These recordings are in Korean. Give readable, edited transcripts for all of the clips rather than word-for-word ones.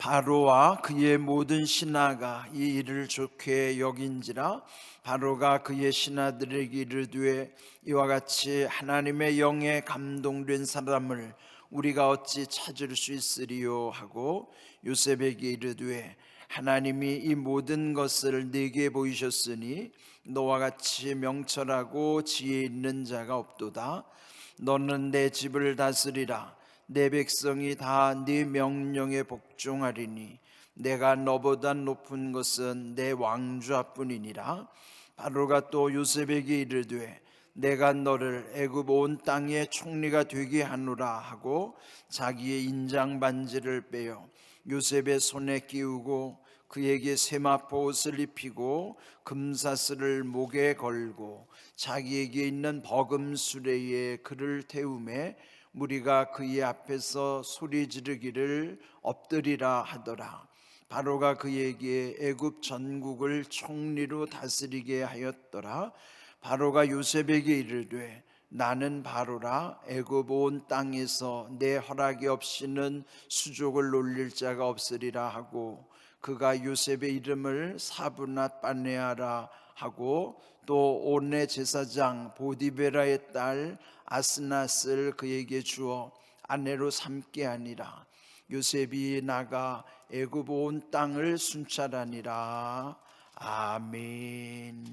바로와 그의 모든 신하가 이 일을 좋게 여긴지라. 바로가 그의 신하들에게 이르되 이와 같이 하나님의 영에 감동된 사람을 우리가 어찌 찾을 수 있으리요 하고 요셉에게 이르되 하나님이 이 모든 것을 네게 보이셨으니 너와 같이 명철하고 지혜 있는 자가 없도다. 너는 내 집을 다스리라. 내 백성이 다 네 명령에 복종하리니 내가 너보다 높은 것은 내 왕좌뿐이니라. 바로가 또 요셉에게 이르되 내가 너를 애굽 온 땅의 총리가 되게 하노라 하고 자기의 인장 반지를 빼어 요셉의 손에 끼우고 그에게 세마포 옷을 입히고 금사슬을 목에 걸고 자기에게 있는 버금 수레에 그를 태우매 무리가 그의 앞에서 소리 지르기를 엎드리라 하더라. 바로가 그에게 애굽 전국을 총리로 다스리게 하였더라. 바로가 요셉에게 이르되 나는 바로라. 애굽 온 땅에서 내 허락이 없이는 수족을 놀릴 자가 없으리라 하고 그가 요셉의 이름을 사브낫 바네아라 하고 또 온내 제사장 보디베라의 딸 아스낫을 그에게 주어 아내로 삼게 하니라. 요셉이 나가 애굽 온 땅을 순찰하니라. 아멘.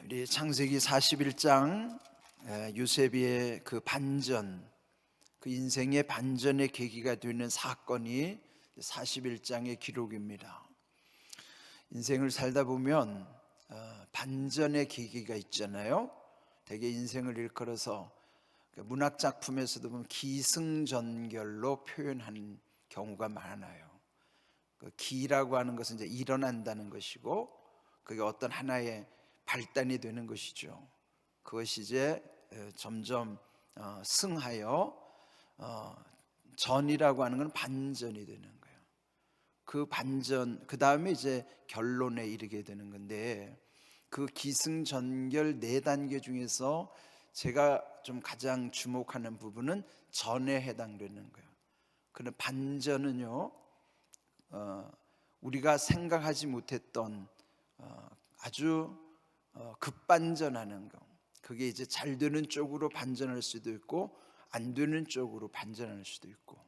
우리 창세기 41장 요셉의 그 반전, 그 인생의 반전의 계기가 되는 사건이 41장의 기록입니다. 인생을 살다 보면 반전의 계기가 있잖아요. 되게 인생을 일컬어서 문학 작품에서도 보면 기승전결로 표현하는 경우가 많아요. 그 기라고 하는 것은 이제 일어난다는 것이고 그게 어떤 하나의 발단이 되는 것이죠. 그것이 이제 점점 승하여 전이라고 하는 건 반전이 되는 거예요. 그 반전, 그 다음에 이제 결론에 이르게 되는 건데 그 기승전결 네 단계 중에서 제가 좀 가장 주목하는 부분은 전에 해당되는 거예요. 그런 반전은요, 우리가 생각하지 못했던 아주 급반전하는 거. 그게 이제 잘 되는 쪽으로 반전할 수도 있고 안 되는 쪽으로 반전할 수도 있고.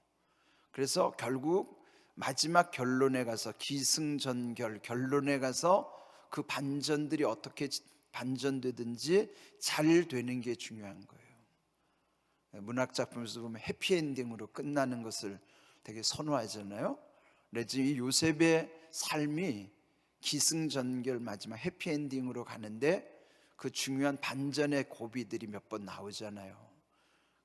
그래서 결국 마지막 결론에 가서 기승전결 결론에 가서 그 반전들이 어떻게 반전되든지 잘 되는 게 중요한 거예요. 문학 작품에서 보면 해피엔딩으로 끝나는 것을 되게 선호하잖아요. 그래서 이 요셉의 삶이 기승전결 마지막 해피엔딩으로 가는데 그 중요한 반전의 고비들이 몇 번 나오잖아요.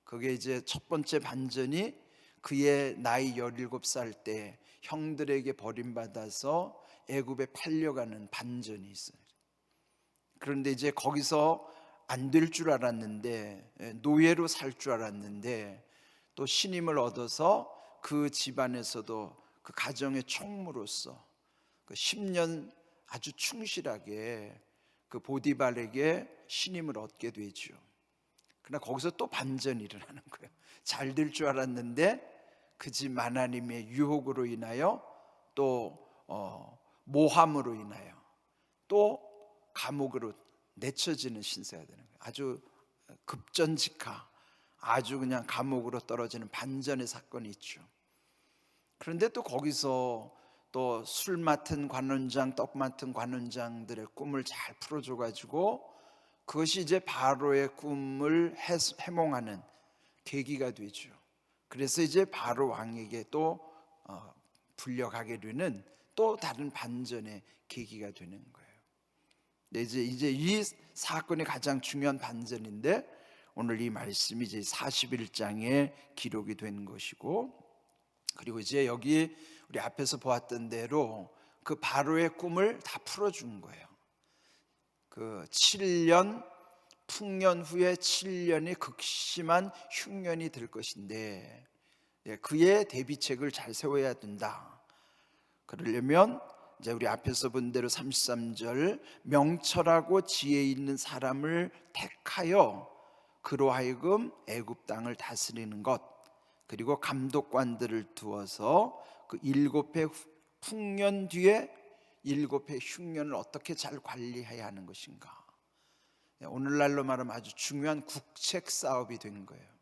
그게 이제 첫 번째 반전이 그의 나이 17살 때 형들에게 버림받아서 애굽에 팔려가는 반전이 있어요. 그런데 이제 거기서 안 될 줄 알았는데, 노예로 살 줄 알았는데 또 신임을 얻어서 그 집안에서도 그 가정의 총무로서 그 10년 아주 충실하게 그 보디발에게 신임을 얻게 되죠. 그러나 거기서 또 반전이 일어나는 거예요. 잘 될 줄 알았는데 그 집 하나님의 유혹으로 인하여 또 모함으로 인하여 또 감옥으로 내쳐지는 신세가 되는 거예요. 아주 급전직하, 아주 그냥 감옥으로 떨어지는 반전의 사건이 있죠. 그런데 또 거기서 또 술 맡은 관원장, 떡 맡은 관원장들의 꿈을 잘 풀어줘 가지고 그것이 이제 바로의 꿈을 해몽하는 계기가 되죠. 그래서 이제 바로 왕에게 또 불려가게 되는 또 다른 반전의 계기가 되는 거예요. 이제 이 사건이 가장 중요한 반전인데 오늘 이 말씀이 이제 41장에 기록이 된 것이고, 그리고 이제 여기 우리 앞에서 보았던 대로 그 바로의 꿈을 다 풀어준 거예요. 그 7년 풍년 후에 7년이 극심한 흉년이 될 것인데 그의 대비책을 잘 세워야 된다. 그러려면 이제 우리 앞에서 본 대로 33절 명철하고 지혜 있는 사람을 택하여 그로 하여금 애굽 땅을 다스리는 것, 그리고 감독관들을 두어서 그 7해 풍년 뒤에 7해 흉년을 어떻게 잘 관리해야 하는 것인가. 오늘날로 말하면 아주 중요한 국책 사업이 된 거예요.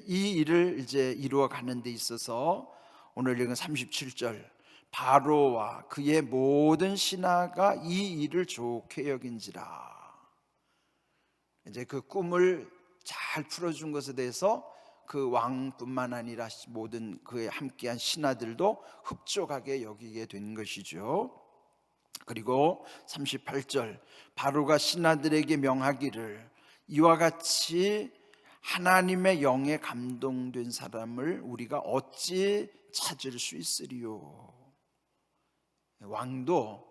이 일을 이제 이루어 가는 데 있어서 오늘 읽은 37절, 바로와 그의 모든 신하가 이 일을 좋게 여긴지라. 이제 그 꿈을 잘 풀어준 것에 대해서 그 왕뿐만 아니라 모든 그에 함께한 신하들도 흡족하게 여기게 된 것이죠. 그리고 38절, 바로가 신하들에게 명하기를 이와 같이 하나님의 영에 감동된 사람을 우리가 어찌 찾을 수 있으리요. 왕도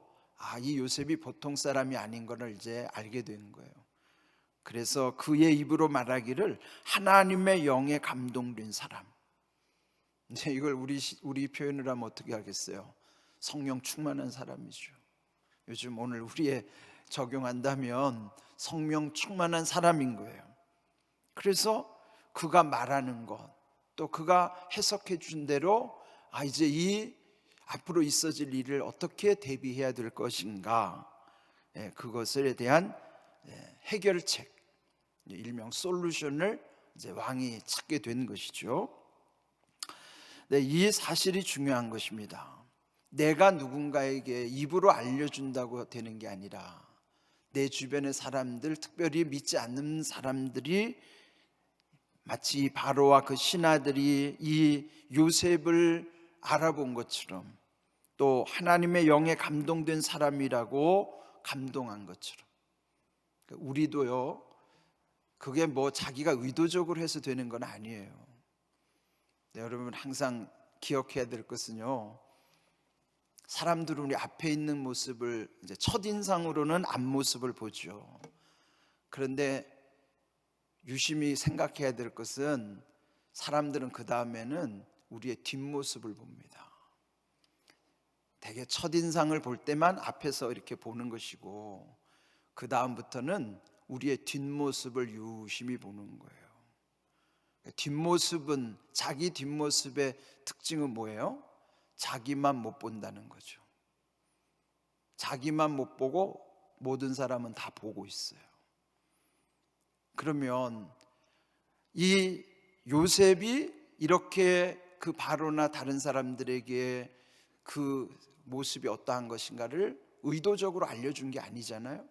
이 요셉이 보통 사람이 아닌 것을 이제 알게 된 거예요. 그래서 그의 입으로 말하기를 하나님의 영에 감동된 사람. 이제 이걸 우리 표현을 하면 어떻게 하겠어요? 성령 충만한 사람이죠. 요즘 오늘 우리에 적용한다면 성령 충만한 사람인 거예요. 그래서 그가 말하는 것, 또 그가 해석해 준 대로 이제 이 앞으로 있어질 일을 어떻게 대비해야 될 것인가, 그것에 대한 해결책, 일명 솔루션을 이제 왕이 찾게 된 것이죠. 이 사실이 중요한 것입니다. 내가 누군가에게 입으로 알려준다고 되는 게 아니라 내 주변의 사람들, 특별히 믿지 않는 사람들이 마치 바로와 그 신하들이 이 요셉을 알아본 것처럼, 또 하나님의 영에 감동된 사람이라고 감동한 것처럼, 우리도요, 그게 뭐 자기가 의도적으로 해서 되는 건 아니에요. 여러분 항상 기억해야 될 것은요, 사람들은 우리 앞에 있는 모습을 이제 첫인상으로는 앞모습을 보죠. 그런데 유심히 생각해야 될 것은 사람들은 그 다음에는 우리의 뒷모습을 봅니다. 대개 첫인상을 볼 때만 앞에서 이렇게 보는 것이고, 그 다음부터는 우리의 뒷모습을 유심히 보는 거예요. 뒷모습은, 자기 뒷모습의 특징은 뭐예요? 자기만 못 본다는 거죠. 자기만 못 보고 모든 사람은 다 보고 있어요. 그러면 이 요셉이 이렇게 그 바로나 다른 사람들에게 그 모습이 어떠한 것인가를 의도적으로 알려준 게 아니잖아요.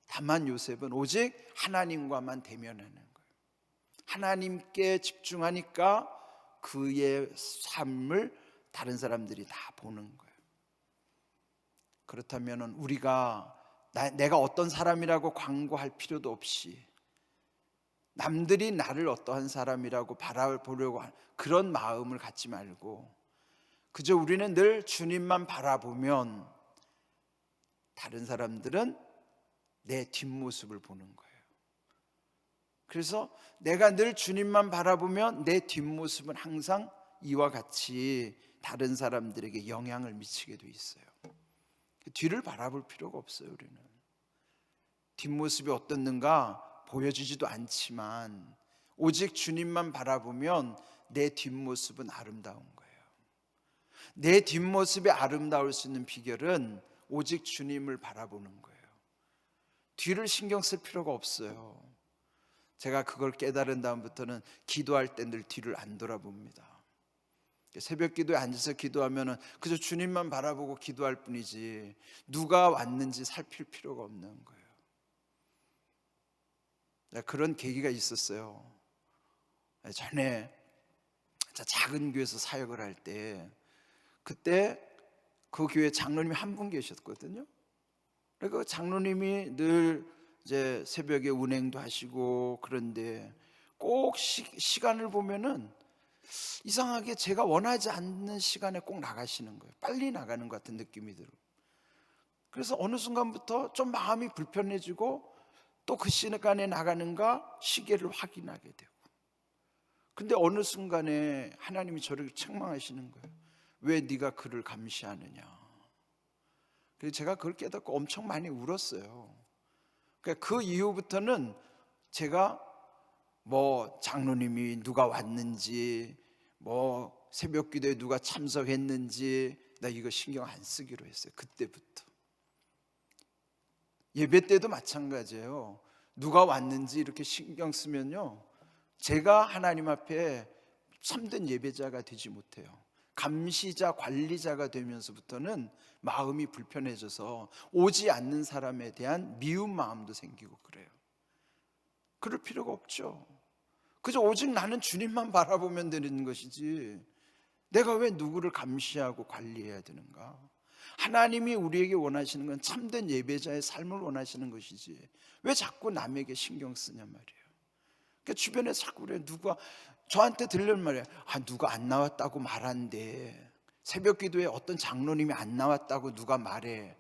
다만 요셉은 오직 하나님과만 대면하는 거예요. 하나님께 집중하니까 그의 삶을 다른 사람들이 다 보는 거예요. 그렇다면 우리가 내가 어떤 사람이라고 광고할 필요도 없이, 남들이 나를 어떠한 사람이라고 바라보려고 하는 그런 마음을 갖지 말고, 그저 우리는 늘 주님만 바라보면 다른 사람들은 내 뒷모습을 보는 거예요. 그래서 내가 늘 주님만 바라보면 내 뒷모습은 항상 이와 같이 다른 사람들에게 영향을 미치게 돼 있어요. 뒤를 바라볼 필요가 없어요. 우리는 뒷모습이 어떻는가 보여주지도 않지만 오직 주님만 바라보면 내 뒷모습은 아름다운 거예요. 내 뒷모습이 아름다울 수 있는 비결은 오직 주님을 바라보는 거예요. 뒤를 신경 쓸 필요가 없어요. 제가 그걸 깨달은 다음부터는 기도할 때 늘 뒤를 안 돌아봅니다. 새벽 기도에 앉아서 기도하면 그저 주님만 바라보고 기도할 뿐이지 누가 왔는지 살필 필요가 없는 거예요. 그런 계기가 있었어요. 전에 작은 교회에서 사역을 할 때, 그때 그 교회 장로님이 한 분 계셨거든요. 그 장로님이 늘 이제 새벽에 운행도 하시고, 그런데 꼭 시간을 보면은 이상하게 제가 원하지 않는 시간에 꼭 나가시는 거예요. 빨리 나가는 것 같은 느낌이 들어요. 그래서 어느 순간부터 좀 마음이 불편해지고 또 그 시간에 나가는가 시계를 확인하게 되고, 근데 어느 순간에 하나님이 저를 책망하시는 거예요. 왜 네가 그를 감시하느냐. 그래서 제가 그걸 깨닫고 엄청 많이 울었어요. 그러니까 그 이후부터는 제가 뭐 장로님이 누가 왔는지, 뭐 새벽 기도에 누가 참석했는지 나 이거 신경 안 쓰기로 했어요. 그때부터. 예배 때도 마찬가지예요. 누가 왔는지 이렇게 신경 쓰면요, 제가 하나님 앞에 참된 예배자가 되지 못해요. 감시자, 관리자가 되면서부터는 마음이 불편해져서 오지 않는 사람에 대한 미운 마음도 생기고 그래요. 그럴 필요가 없죠. 그저 오직 나는 주님만 바라보면 되는 것이지 내가 왜 누구를 감시하고 관리해야 되는가? 하나님이 우리에게 원하시는 건 참된 예배자의 삶을 원하시는 것이지 왜 자꾸 남에게 신경 쓰냐 말이에요. 그러니까 주변에 자꾸 그래, 누가 저한테 들리는 말이에요. 누가 안 나왔다고 말한대. 새벽 기도에 어떤 장로님이 안 나왔다고 누가 말해.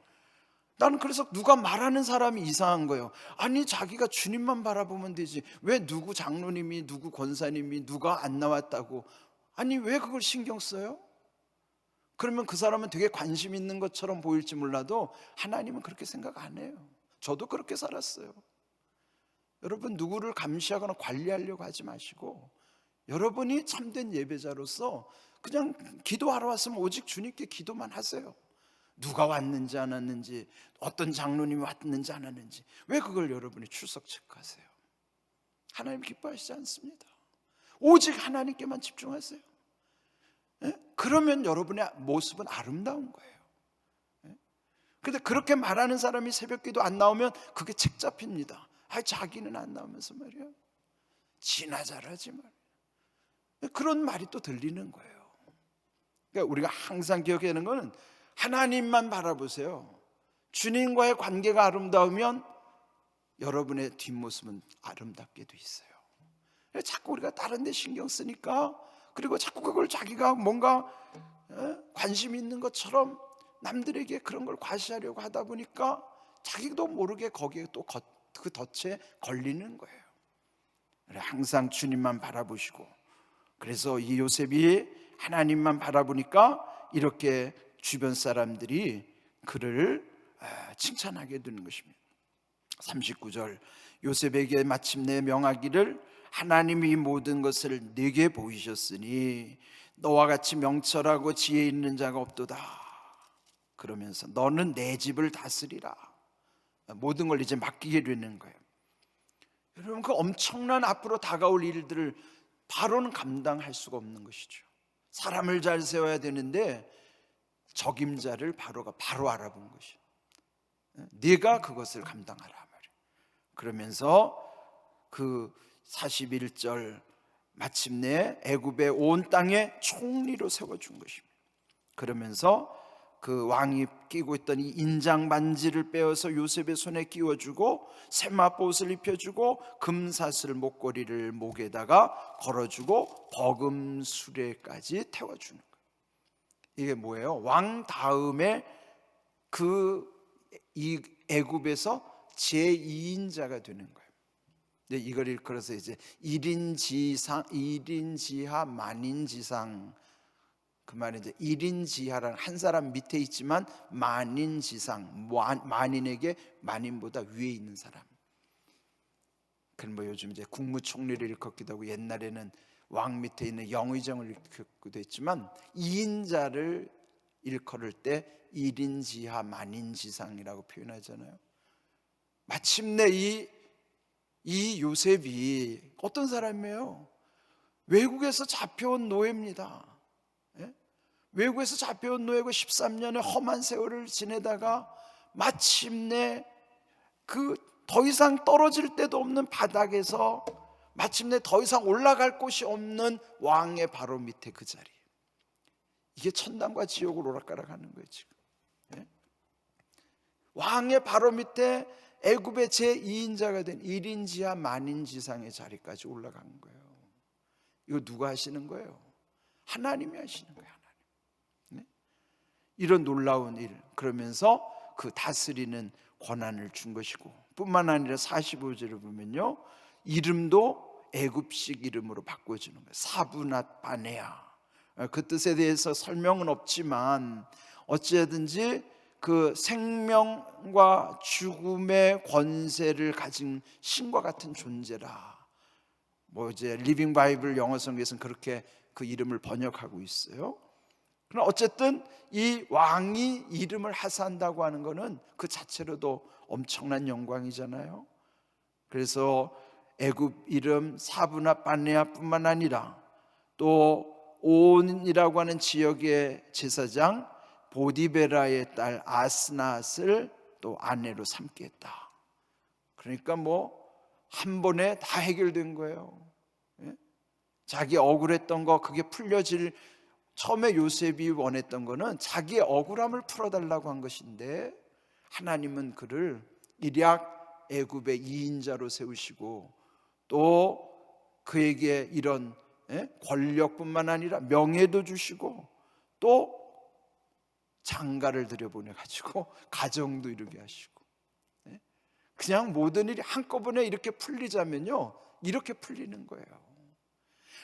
나는 그래서 누가 말하는 사람이 이상한 거예요. 아니 자기가 주님만 바라보면 되지 왜 누구 장로님이, 누구 권사님이 누가 안 나왔다고, 아니 왜 그걸 신경 써요? 그러면 그 사람은 되게 관심 있는 것처럼 보일지 몰라도 하나님은 그렇게 생각 안 해요. 저도 그렇게 살았어요. 여러분, 누구를 감시하거나 관리하려고 하지 마시고 여러분이 참된 예배자로서 그냥 기도하러 왔으면 오직 주님께 기도만 하세요. 누가 왔는지 안 왔는지, 어떤 장로님이 왔는지 안 왔는지 왜 그걸 여러분이 출석 체크하세요? 하나님 기뻐하시지 않습니다. 오직 하나님께만 집중하세요. 그러면 여러분의 모습은 아름다운 거예요. 근데 그렇게 말하는 사람이 새벽기도 안 나오면 그게 책 잡힙니다. 자기는 안 나오면서 말이야, 지나 잘하지 말이야. 그런 말이 또 들리는 거예요. 그러니까 우리가 항상 기억해야 하는 거는 하나님만 바라보세요. 주님과의 관계가 아름다우면 여러분의 뒷모습은 아름답게 돼 있어요. 자꾸 우리가 다른 데 신경 쓰니까, 그리고 자꾸 그걸 자기가 뭔가 관심 있는 것처럼 남들에게 그런 걸 과시하려고 하다 보니까 자기도 모르게 거기에 또 그 덫에 걸리는 거예요. 항상 주님만 바라보시고, 그래서 이 요셉이 하나님만 바라보니까 이렇게 주변 사람들이 그를 칭찬하게 되는 것입니다. 39절, 요셉에게 마침내 명하기를 하나님이 모든 것을 네게 보이셨으니 너와 같이 명철하고 지혜 있는 자가 없도다. 그러면서 너는 내 집을 다스리라. 모든 걸 이제 맡기게 되는 거예요. 여러분, 그 엄청난 앞으로 다가올 일들을 바로는 감당할 수가 없는 것이죠. 사람을 잘 세워야 되는데 적임자를 바로 알아본 것이요. 네가 그것을 감당하라 말이에요. 그러면서 그 41절, 마침내 애굽의 온 땅에 총리로 세워준 것입니다. 그러면서 그 왕이 끼고 있던 이 인장 반지를 빼어서 요셉의 손에 끼워주고 세마포옷을 입혀주고 금사슬 목걸이를 목에다가 걸어주고 버금 수레까지 태워주는 거예요. 이게 뭐예요? 왕 다음에 이 애굽에서 제2인자가 되는 거예요. 이걸 일컬어서 이제 1인 지하 만인지상, 그 말은 이제 1인 지하라는 한 사람 밑에 있지만 만인지상, 만인에게 만인보다 위에 있는 사람. 그럼 뭐 요즘 이제 국무총리를 일컫기도 하고 옛날에는 왕 밑에 있는 영의정을 일컫기도 했지만 2인자를 일컬을 때 1인 지하 만인지상이라고 표현하잖아요. 마침내 이 요셉이 어떤 사람이에요? 외국에서 잡혀온 노예입니다. 외국에서 잡혀온 노예고 13년의 험한 세월을 지내다가 마침내 그 더 이상 떨어질 데도 없는 바닥에서 마침내 더 이상 올라갈 곳이 없는 왕의 바로 밑에 그 자리. 이게 천당과 지옥을 오락가락하는 거예요 지금. 왕의 바로 밑에 애굽의 제2인자가 된 1인 지하 만인 지상의 자리까지 올라간 거예요. 이거 누가 하시는 거예요? 하나님이 하시는 거예요. 하나님. 이런 놀라운 일, 그러면서 그 다스리는 권한을 준 것이고, 뿐만 아니라 45절을 보면요, 이름도 애굽식 이름으로 바꿔주는 거예요. 사브낫 바네아. 그 뜻에 대해서 설명은 없지만 어찌하든지 그 생명과 죽음의 권세를 가진 신과 같은 존재라. 뭐 이제 리빙 바이블 영어 성경에서는 그렇게 그 이름을 번역하고 있어요. 그러나 어쨌든 이 왕이 이름을 하사한다고 하는 것은 그 자체로도 엄청난 영광이잖아요. 그래서 애굽 이름 사브나 빠네아뿐만 아니라 또 온이라고 하는 지역의 제사장 보디베라의 딸 아스낫을 또 아내로 삼게 했다. 그러니까 뭐 한 번에 다 해결된 거예요. 자기 억울했던 거 그게 풀려질, 처음에 요셉이 원했던 거는 자기의 억울함을 풀어달라고 한 것인데 하나님은 그를 일약 애굽의 2인자로 세우시고 또 그에게 이런 권력뿐만 아니라 명예도 주시고 또 장가를 들여보내가지고 가정도 이루게 하시고, 그냥 모든 일이 한꺼번에 이렇게 풀리자면요 이렇게 풀리는 거예요.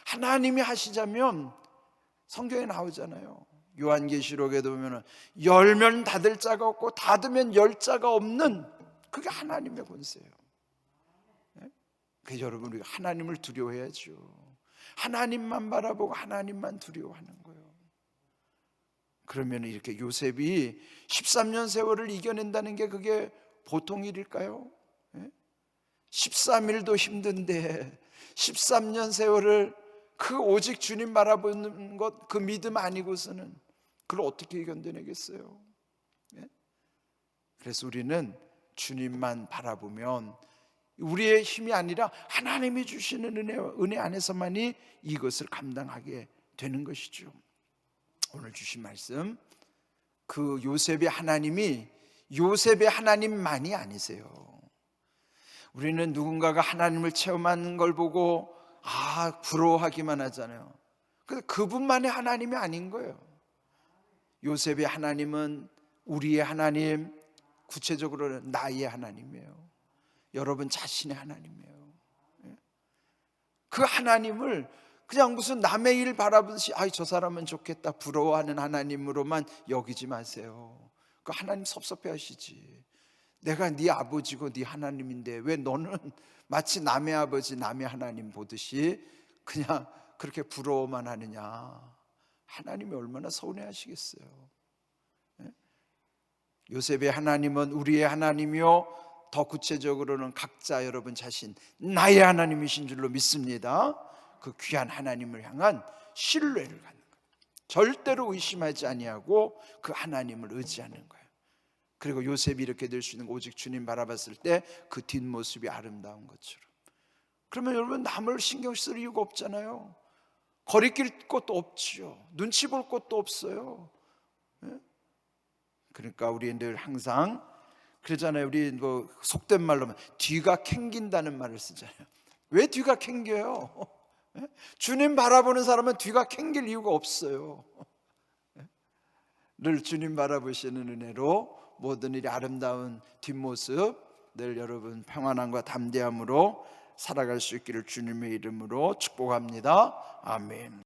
하나님이 하시자면 성경에 나오잖아요. 요한계시록에도 보면 열면 닫을 자가 없고 닫으면 열 자가 없는, 그게 하나님의 권세예요. 그래서 여러분 우리가 하나님을 두려워해야죠. 하나님만 바라보고 하나님만 두려워하는 거예요. 그러면 이렇게 요셉이 13년 세월을 이겨낸다는 게 그게 보통 일일까요? 13일도 힘든데 13년 세월을 그 오직 주님 바라보는 것, 그 믿음 아니고서는 그걸 어떻게 이겨내겠어요? 그래서 우리는 주님만 바라보면 우리의 힘이 아니라 하나님이 주시는 은혜 안에서만이 이것을 감당하게 되는 것이죠. 오늘 주신 말씀, 그 요셉의 하나님이 요셉의 하나님만이 아니세요. 우리는 누군가가 하나님을 체험하는 걸 보고 부러워하기만 하잖아요. 근데 그분만의 하나님이 아닌 거예요. 요셉의 하나님은 우리의 하나님, 구체적으로는 나의 하나님이에요. 여러분 자신의 하나님이에요. 그 하나님을 그냥 무슨 남의 일 바라보듯이 저 사람은 좋겠다 부러워하는 하나님으로만 여기지 마세요. 그 하나님 섭섭해 하시지. 내가 네 아버지고 네 하나님인데 왜 너는 마치 남의 아버지 남의 하나님 보듯이 그냥 그렇게 부러워만 하느냐. 하나님이 얼마나 서운해 하시겠어요. 요셉의 하나님은 우리의 하나님이요, 더 구체적으로는 각자 여러분 자신 나의 하나님이신 줄로 믿습니다. 그 귀한 하나님을 향한 신뢰를 갖는 거예요. 절대로 의심하지 아니하고 그 하나님을 의지하는 거예요. 그리고 요셉이 이렇게 될 수 있는 거 오직 주님 바라봤을 때 그 뒷모습이 아름다운 것처럼. 그러면 여러분 남을 신경 쓸 이유가 없잖아요. 거리낄 것도 없지요. 눈치 볼 것도 없어요. 그러니까 우리 늘 항상 그러잖아요. 우리 뭐 속된 말로 뒤가 캥긴다는 말을 쓰잖아요. 왜 뒤가 캥겨요? 주님 바라보는 사람은 뒤가 캥길 이유가 없어요. 늘 주님 바라보시는 은혜로 모든 일이 아름다운 뒷모습, 늘 여러분 평안함과 담대함으로 살아갈 수 있기를 주님의 이름으로 축복합니다. 아멘.